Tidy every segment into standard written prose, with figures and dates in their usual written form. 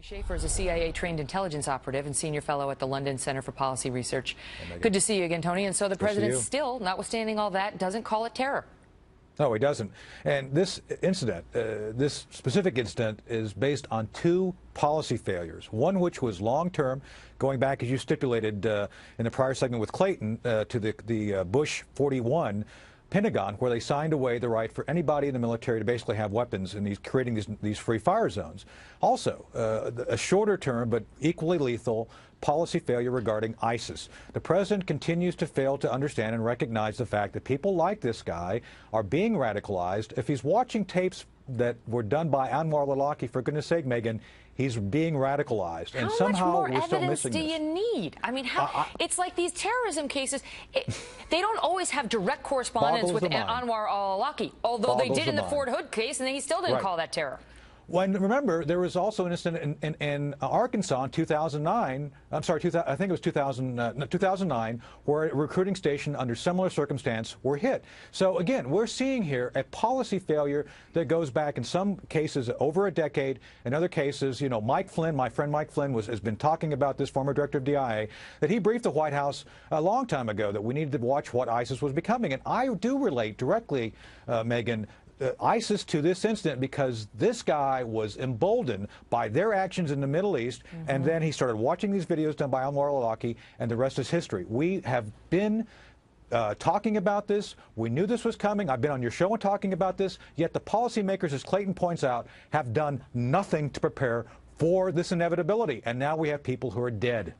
Shaffer is a CIA-trained intelligence operative and senior fellow at the London Center for Policy Research. Good to see you again, Tony. And so the president still, notwithstanding all that, doesn't call it terror. No, he doesn't. And this incident, this specific incident, is based on two policy failures. One which was long-term, going back, as you stipulated in the prior segment with Clayton, to the Bush 41 Pentagon, where they signed away the right for anybody in the military to basically have weapons, and creating these free fire zones. Also, a shorter term but equally lethal policy failure regarding ISIS. The president continues to fail to understand and recognize the fact that people like this guy are being radicalized. If he's watching tapes that were done by Anwar al-Awlaki, for goodness sake, Megan, he's being radicalized, and somehow we're still missing this. How much more evidence do you need? I mean, it's like these terrorism cases, they don't always have direct correspondence with Anwar al-Awlaki, although they did in the Fort Hood case, and he still didn't call that terror. When, remember, there was also an incident in Arkansas in 2009, I'm sorry, I think it was 2009, where a recruiting station under similar circumstance were hit. So again, we're seeing here a policy failure that goes back in some cases over a decade. In other cases, you know, Mike Flynn, my friend Mike Flynn has been talking about this, former director of DIA, that he briefed the White House a long time ago that we needed to watch what ISIS was becoming. And I do relate directly, Megan, ISIS to this incident because this guy was emboldened by their actions in the Middle East, and then he started watching these videos done by Anwar al-Awlaki, and the rest is history. We have been talking about this. We knew this was coming. I've been on your show and talking about this, yet the policymakers, as Clayton points out, have done nothing to prepare for this inevitability, and now we have people who are dead.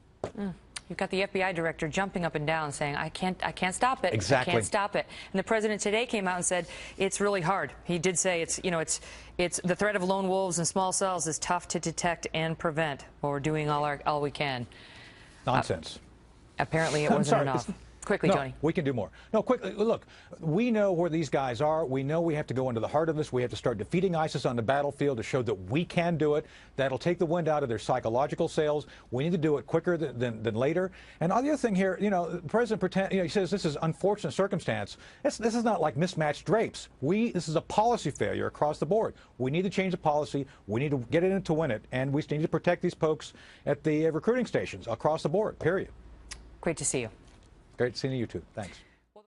You've got the FBI director jumping up and down saying, I can't stop it. Exactly. I can't stop it. And the president today came out and said, it's really hard. He did say it's the threat of lone wolves and small cells is tough to detect and prevent. Well, we're doing all we can. Nonsense. Apparently it wasn't enough. Quickly, no, Tony. We can do more. No, quickly, look, we know where these guys are. We know we have to go into the heart of this. We have to start defeating ISIS on the battlefield to show that we can do it. That'll take the wind out of their psychological sails. We need to do it quicker than later. And the other thing here, you know, the president he says this is unfortunate circumstance. This is not like mismatched drapes. This is a policy failure across the board. We need to change the policy. We need to get it in to win it. And we need to protect these folks at the recruiting stations across the board, period. Great to see you. Great seeing you too. Thanks.